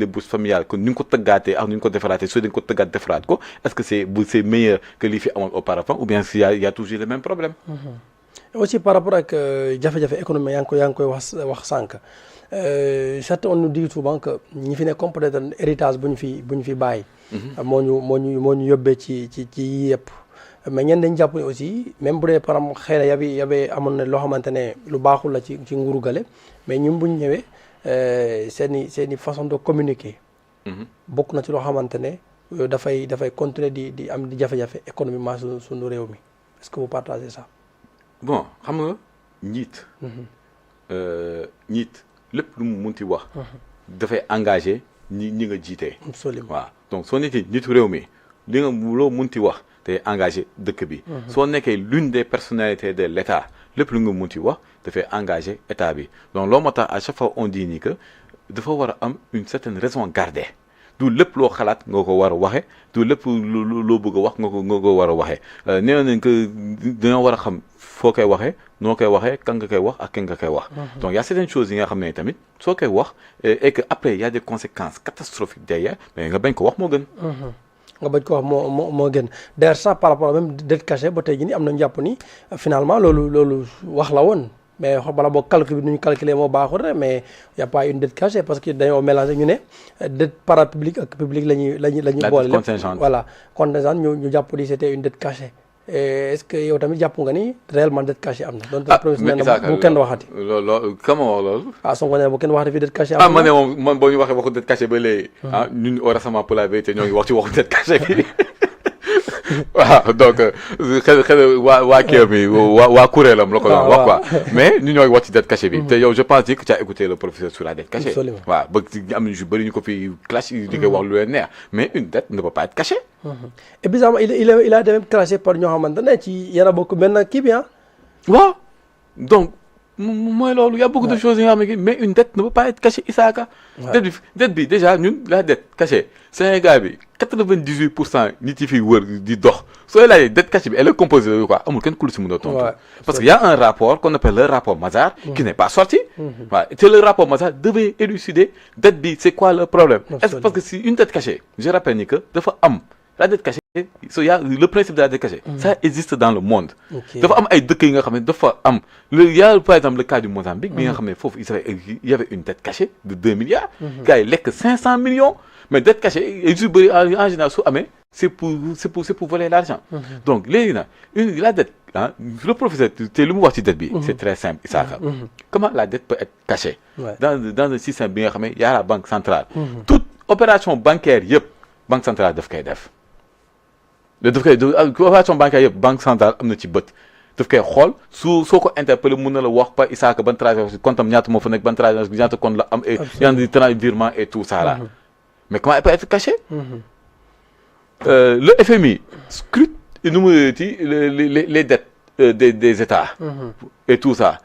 les bourses familiales que ni ñu ko tëggaatee ak ni ñu ko defaraatee soo dañ ko tëggaat defaraat ko est-ce que c'est meilleur que li fi amoon auparavant ou bien s'il y a toujours les mêmes problèmes. aussi par rapport ak jafe-jafe économie yaa ngi koy wax sànq certes on nous dit souvent que ñi fi nekk comme peut-être héritage bu ñu fi bàyyi. moo ñu yóbbee ci yëpp. mais ñenn dañ jàpp ne aussi même bu dee par exemple xëy na yabe amoon na loo xamante ne lu baaxul la ci nguuru gale mais ñun bu ñu ñëwee seen i façon de communiquer. bokk na ci loo xamante ne dafay continuer di am di jafe-jafe économiquement suñu réew mi est-ce que vous partagez ça. bon xam nga njiit. njiit lépp lu mu munti wax. dafay engagé ñi nga jiitee. absolument waaw donc soo nekkee njiitu réew mi li nga loo munti wax. te engagé dëkk bi. soo nekkee l'une des personnalités de l'État lépp lu nga munti wax dafay engagé état bi donc loolu moo tax à chaque fois on dit ni que dafa war a am une certaine raison gardée du lépp loo xalaat nga ko war a waxe du lépp loo bëgg a wax nga ko war a waxee nee nañ que dañoo war a xam foo koy waxee noo koy waxee kan nga koy wax ak kan nga koy wax. donc y a certaines choses yi nga xam ne tamit soo koy wax et que après y a des conséquences catastrophiques derrière mais nga bañ ko wax moo gën. nga bañ ko wax moo gën d'ailleurs ça par rapport même dette cachée ba tey jii nii am nañu jàpp ni finalement loolu wax la woon mais bala boo calcul bi nu ñu calculer moo baaxul rek mais y a pas une dette cachée parce que dañoo mélanger ñu ne dette parapublique ak publique la ñuy boole lépp voilà contingente ñu jàpp ni c'était une dette cachée est-ce que yow tamit jàpp nga ni réellement dette cachée am na. donc professeur nee na bu kenn waxati. loolu comment wax loolu. Sonko nee na bu kenn waxati fi dette cachée am na. ma ne man boo ñu waxee waxu dette cachée ba léegi. ñun au récemment pour la vérité ñoo ngi wax ci waxu dette cachée bi. waaw donc xel waa kii mi waa kuréelam la ko doon wax quoi mais ñu ñooy wax ci dette cachée bi te yow je pense que tu as écouté le professeur sur la dette cachée. waaw ba am nañu bëri ñu ko fi clash di koy wax lu leen neex mais une dette ne peut pas être cachée. et bizarrement il a été même classé par ñoo xamante ne ci yéen a bokk benn kii bi waaw donc mooy loolu y a beaucoup de choses yi nga xam ne mais une dette ne peut pas être cachée Isaka. dette bi déjà ñun la dette cachée Sénégal bi 98% nit yi fi wër di dox sooy laajee dette cachée bi elle est composée de quoi amul kenn ku lu si mën a tontu. parce que y a un rapport qu'on appelle le rapport Mazars. qui n'est pas sorti. waaw te le rapport Mazars devait élucider dette bi c'est quoi le problème. est-ce que parce que si une dette cachée je rappelle ni que dafa am. La dette cachée so y a le principe de la dette cachée ça existe dans le monde dafa am ay dëkk yi nga xam ne dafa am y a par exemple le cas du Mozambique bi nga xam ne foofu il y avait une dette cachée de 2 milliards gars yi lekk 500 millions mais dette cachée yu bëri en général su amee c'est pour voler l'argent donc léegi nag la dette le professeur te lu mu wax ci dette bi c'est très simple Isaka comment la dette peut être cachée dans un système bi nga xam ne y a la banque centrale toute opération bancaire yëpp banque centrale daf koy def opération bancaire yëpp banque centrale am na ci bët daf koy xool soo ko interpellé mun na la wax pa Isaka ban transaction compte am ñaata moo fa nekk ban transaction ñaata compte la am et yan di virement et tout ça là mais comment elle peut être cachée le FMI scrute les dettes des États et tout ça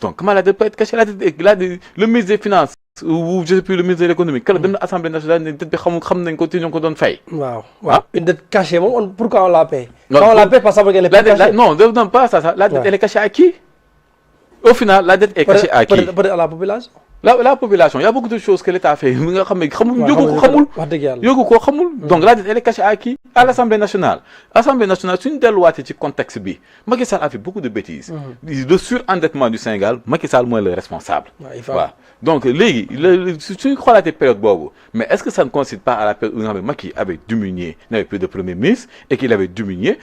donc comment la dette peut être cachée le ministre des Finances ou je sais plus le ministre de l'économie kala dem na assemblée nationale ne dette bi xam nañ ko te ñoo ko doon fay. waaw une dette cachée moom pourquoi on la paie. quand on la paie parce qu'elle est pas cachée. non pas ça la dette elle est cachée à qui. au final la dette est cachée à qui. peut-être à la population. la population y a beaucoup de choses que l'État fait mi nga xam ne xamul yógu ko xamul donc la dette elle est cachée à qui à l'Assemblée nationale suñu delluwaatee ci contexte bi Macky Sall a fait beaucoup de bêtises le surendettement du Sénégal Macky Sall mooy le responsable waaw donc léegi suñu xoolaatee période boobu mais est-ce que ça ne coïncide pas à la période où nga xam ne Macky avait diminué n'avait plus de premier ministre et qu'il avait diminué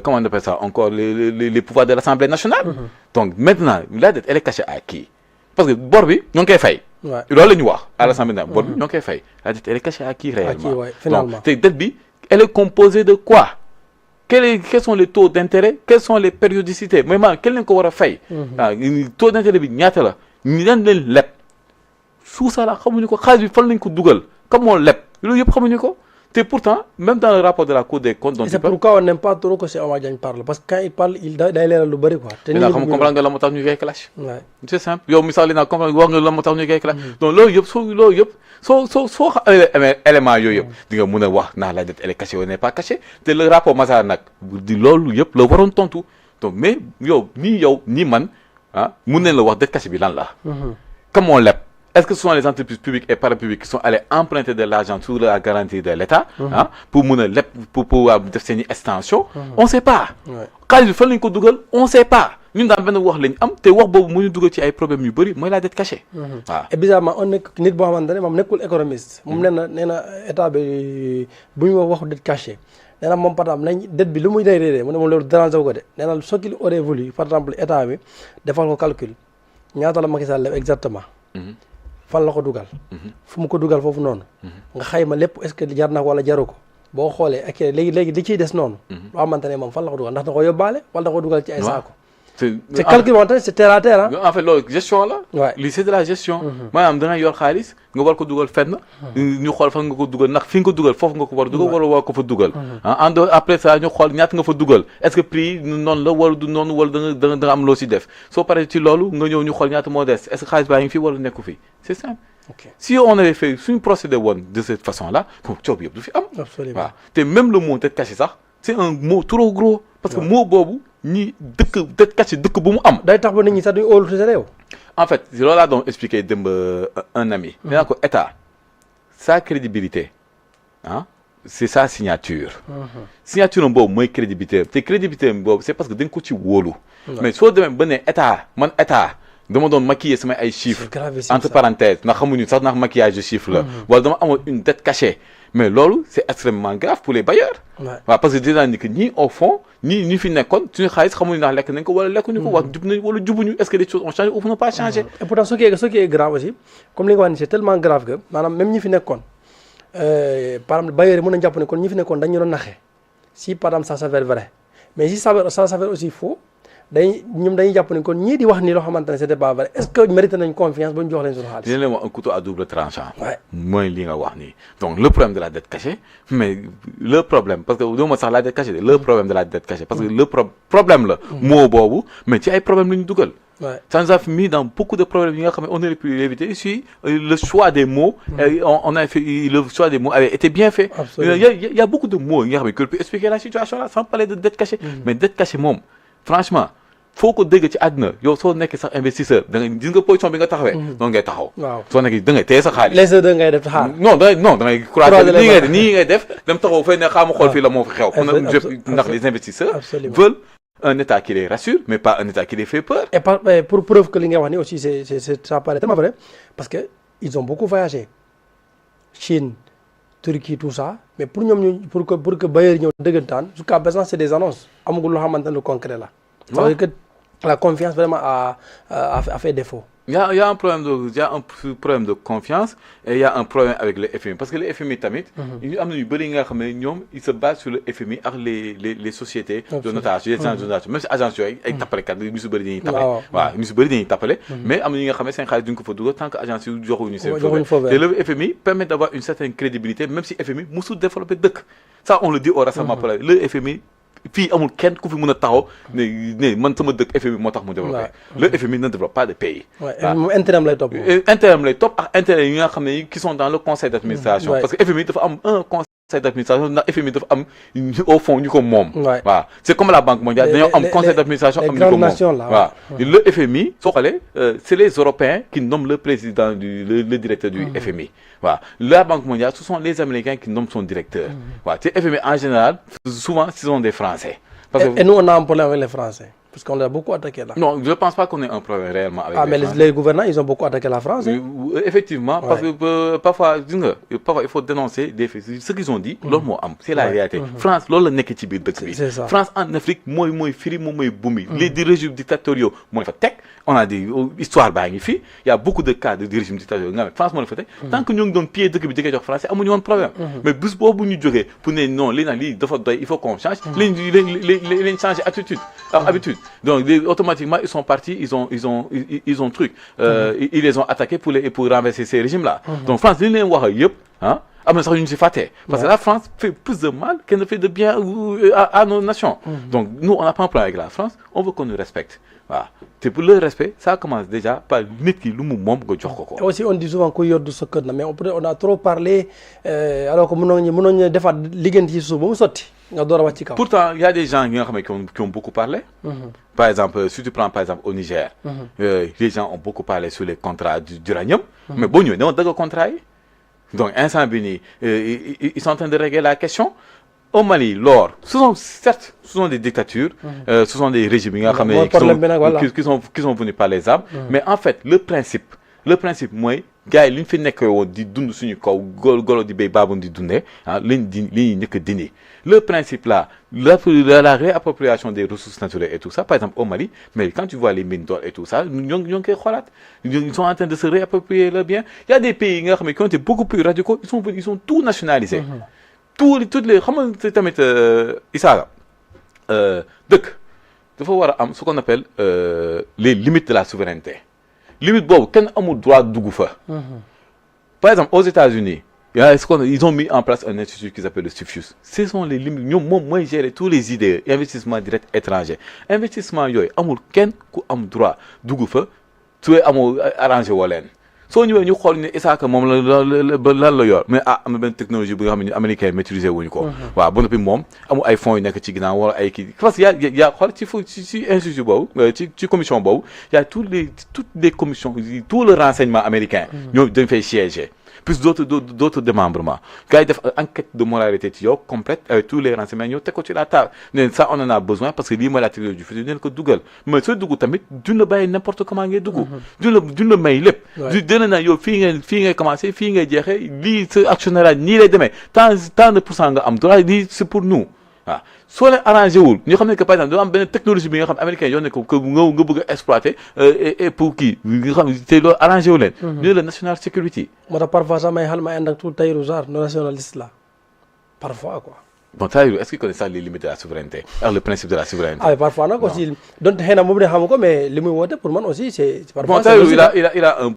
comment on appelle ça encore les pouvoirs de l'Assemblée nationale donc maintenant la dette elle est cachée à qui parce que bor bi ñoo ngi koy fay. loolu la ñu wax à l'Assemblée nationale bor bi ñoo ngi koy fay la dette elle est cachée à qui réellement. donc te dette bi elle est composée de quoi. quels sont les taux d'intérêt quelles sont les périodicités mooy maanaam kenn lañ ko war a fay. taux d'intérêt bi ñaata la ñu leen leb suuf saa la xamuñu ko xaalis bi fan lañ ko dugal comme moo leb loolu yëpp xamuñu ko. Et pourtant, même dans le rapport de la Cour des comptes... c'est pourquoi on n'aime pas trop que c'est Omar Diagne parle. Parce que quand il parle, il a l'air de le quoi. Mais là, comprendre que la montagne du clash. C'est simple. Yo, misali na comprendre que la montagne du clash. Donc là, so élément yoyep. Diga mëna wax na la dette elle est cachée ou n'est pas cachée. Té le rapport Mazars nak di lolu yep la waron tontu. Donc mais yow ni man ah mën nañ la wax dette cachée bi lan la. Comme on leb est-ce que ce sont les entreprises publiques et parapubliques qui sont allées emprunter de l'argent sous la garantie de l'État pour mun a pour pouvoir def seen i extension on sait pas xaalis bi fan lañ ko dugal on sait pas ñun daal benn wax lañ am te wax boobu mu ñu dugal ci ay problèmes yu bëri mooy la dette cachée waaw et bizarrement on nekk nit boo xamante ne moom nekkul économiste moom nee na état bi bu ñu waxu dette cachée nee na moom par exemple nañ dette bi lu muy day réeree mu ne moom loolu déranger wu ko de nee na ce qu'il aurait voulu par exemple état bi defal ko calcul ñaata la Macky Sall def exactement fan la ko dugal fu mu ko dugal foofu noonu nga xayma lépp est-ce que jar na ko wala jaru ko boo xoolee ak léegi li ciy des noonu loo xamante ne moom fan la ko dugal ndax da ko yóbbaale wala da ko dugal ci ay saako c'est calcul boo xamante ne c'est terre à terre en fait loolu gestion la waay lii c'est de la gestion maanaam da ngay yor xaalis nga war ko dugal fenn ñu xool fan nga ko dugal ndax fi nga ko dugal foofu nga ko war a dugal wala war ko fa dugal en dehors après ça ñu xool ñaata nga fa dugal est-ce que prix noonu la wala du noonu wala da nga am loo si def soo paree ci loolu nga ñëw ñu xool ñaata moo des est-ce que xaalis baa ngi fi wala nekku fi c'est simple si on avait fait suñu procédé woon de cette façon-là coob yëpp du fi am absolument waaw te même le mot dette cachée sax c'est un mot trop gros parce que mot boobu ñi dëkk dette cachée dëkk bu mu am day tax ba nit ñi sax duñu óolu sa réew en fait loolu laa doon expliquer démb un ami nee naa ko état sa crédibilité c'est sa signature signature am boobu mooy crédibilité te crédibilité am boobu c'est parce que da nga ko ci wóolu mais soo demee ba ne état man état dama doon maquiller samay ay chiffres entre parenthèses ndax xamuñu sax ndax maquillage de chiffres la wala dama amoon une dette cachée mais loolu c'est extrêmement grave pour les bailleurs waaw parce que déjà ni que ñii au fond ñi fi nekkoon suñu xaalis xamuñu ndax lekk nañ ko wala lekkuñu ko jub nañ wala jubuñu est-ce que les choses ont changé ou n'ont pas changé et pourtant ce qui est grave aussi comme li nga wax ni c'est tellement grave que maanaam même ñi fi nekkoon par exemple bailleurs yi mën nañu jàpp ne kon ñi fi nekkoon dañu doon naxee si par exemple ça s'avère vrai mais si ça s'avère aussi faux ñoom dañuy jàpp ne kon ñii di wax ni loo xamante ne c'était pas vrai est-ce que mérité nañ confiance ba ñu jox leen suñu xaalis. dina leen wax un couteau à double tranchant. mooy li nga wax nii donc le problème de la dette cachée mais le problème parce que doo ma sax la dette cachée le problème de la dette cachée parce que le problème la. moo boobu mais ci ay problème la ñu dugal. ça nous a mis dans beaucoup de problèmes yi nga xam ne on aurait pu l'éviter si le choix des mots. on a fait le choix des mots avait été bien fait. il y a beaucoup de mots yi nga xam ne qui peuvent expliquer la situation là sans parler de dette cachée. mais dette cachée moom franchement. foo ko dégg ci àdduna yow soo nekkee sax investisseur da ngay gis nga position bi nga taxawee. noonu ngay taxaw. waaw soo nekkee da ngay téye sa xaalis. les deux ngay def xaar. non da ngay croiser nii ngay def dem taxaw fay ne xaaral ma xool fii la moo fi xew. ndax les investisseurs veulent un état qui les rassure mais pas un état qui les fait peur. et pour preuve que li nga wax ni aussi c'est ça paraît tellement vrai parce que ils ont beaucoup voyagé Chine Turquie tout ça mais pour ñoom ñu pour que bailleurs ñëw dëggantaan jusqu'à présent c'est des annonces amagul loo xamante ne lu concret la. ça veut dire que la confiance vraiment a fait défaut. Il y a un problème de confiance et il y a un problème avec le FMI parce que le FMI tamit. ñu am na yu bëri nga xam ne ñoom ils se basent sur le FMI ak les sociétés. de notation les agences de notation même si agences yooyu ay tappalekat ñu si bëri dañuy tappale. waaw ñu si bëri dañuy tappale. mais am na ñi nga xam ne seen xaalis duñ ko fa dugal tant que agence yi joxuñu seen. te le FMI permet d'avoir une certaine crédibilité même si FMI musul développer dëkk ça on le dit au rassemblement le FMI. fii amul kenn ku fi mën a taxaw ne man sama dëkk FMI moo tax mu développé. le FMI ne développe pas de pays. moom intérêt lay topp. intérêt lay topp ak intérêt yi nga xam ne qui sont dans le conseil d'administration. parce que FMI dafa am un conseil d'administration ndax FMI dafa am au fond ñu ko moom. waaw c'est comme la Banque mondiale dañoo am conseil d'administration am ñu ko moom waaw le FMI soo xoolee c'est les Européens qui nomment le président le directeur du FMI. waaw la Banque mondiale ce sont les Américains qui nomment son directeur. waaw te FMI en général souvent ce sont des Français. Et nous on a un problème avec les Français. Parce qu'on a beaucoup attaqué là. Non, je ne pense pas qu'on ait un problème réellement avec les France. Les gouvernants, ils ont beaucoup attaqué la France. Effectivement, parce que parfois il faut dénoncer des faits. Ce qu'ils ont dit, c'est la réalité. France, c'est ça. France en Afrique, moi, Firi, moi, Boumi. Les régimes dictatoriaux, moi, on a des histoires il y a beaucoup de cas de régimes dictatoriaux. France, moi, tant que nous avons pied de la France, il y a un problème. Mais si nous avons pour non, il faut qu'on change, les changer habitude. Donc automatiquement ils sont partis, ils ont truc, ils les ont attaqués pour renverser ces régimes-là. Donc France, li leen wax yëpp am na sax ñu ci fàtte. Parce que la France fait plus de mal qu'elle ne fait de bien à nos nations. Donc nous on n'a pas un problème avec la France, on veut qu'on nous respecte. waaw te pour le respect ça commence déjà par nit ki lu mu moom nga jox ko ko. Et aussi on dit souvent ku yoddu sa kër na mais on a trop parlé alors que mënoon ñu defaat liggéeyante ci suuf ba mu sotti nga door a wàcc ci kaw. Pourtant il y a des gens yi nga xam ne qui ont beaucoup parlé. Par exemple si tu prends par exemple au Niger. Les gens ont beaucoup parlé sur les contrats d'uranium. Mais boo ñëwee dañoo dagg contrat yi. Donc instant bi nii ils sont en train de régler la question. Au Mali, l'or, certes, ce sont des dictatures, ce sont des régimes qui sont venus par les armes, mais en fait, le principe, moi, gars, l'une fait n'est que di dund suñu kaw golo di bay babon di dundé, l'une que dîner. Le principe là, la réappropriation des ressources naturelles et tout ça, par exemple au Mali, mais quand tu vois les mines d'or et tout ça, ils sont en train de se réapproprier leurs biens. Il y a des pays qui ont été beaucoup plus radicaux, ils sont tout nationalisés. Toutes les xam nga tamit Issa dëkk dafa war a am ce qu'on appelle les limites de la souveraineté limite boobu kenn amul droit dugg fa. Par exemple aux États-Unis ils ont mis en place un institut qui s'appelle le CFIUS. Ce sont les limites ñoom moom mooy gérer tous les idées investissement direct étranger investissement yooyu amul kenn ku am droit dugg fa su amul arrangé woo leen. soo ñëwee ñu xool ne Issa moom lan la yor mais am na benn technologie bi nga xam ne américain maîtriser wuñu ko. waaw ba noppi moom amul ay fonds yu nekk ci ginnaaw wala ay kii parce que y a xool ci institut boobu ci commission boobu y a toutes les commissions tout le renseignement américain. ñoom dañ fay siéger. Plus d'autres démembrements. Quand il y a une enquête de moralité complète avec tous les renseignements, il y la table. Ça, on en a besoin parce que l'image la technologie du futur, c'est que Google. Mais ce Google, tu ne peux n'importe comment Google. Tu ne mets pas. Tu donnes un fin commencer, fin dire, ce actionnaire ni les demain. Tant de pourcents am droit, c'est pour nous. Soit les arrangé wul ñu xam ne que par exemple dafa am benn technologie bi nga xam américain yoo ne ko nga bëgg a exploiter et pour kii nga xam te loolu arrangé wu leen. ñu la national security. moo tax parfois sax may xel ma ànd ak tout Tahirou Sarr non nationaliste là parfois quoi. Bon Tahirou est-ce qu'il connaît ça les limites de la souveraineté alors le principe de la souveraineté. Ah parfois nag aussi donte xëy na moom de xam ko mais li muy woote pour man aussi c'est. parfois bon Tahirou il a un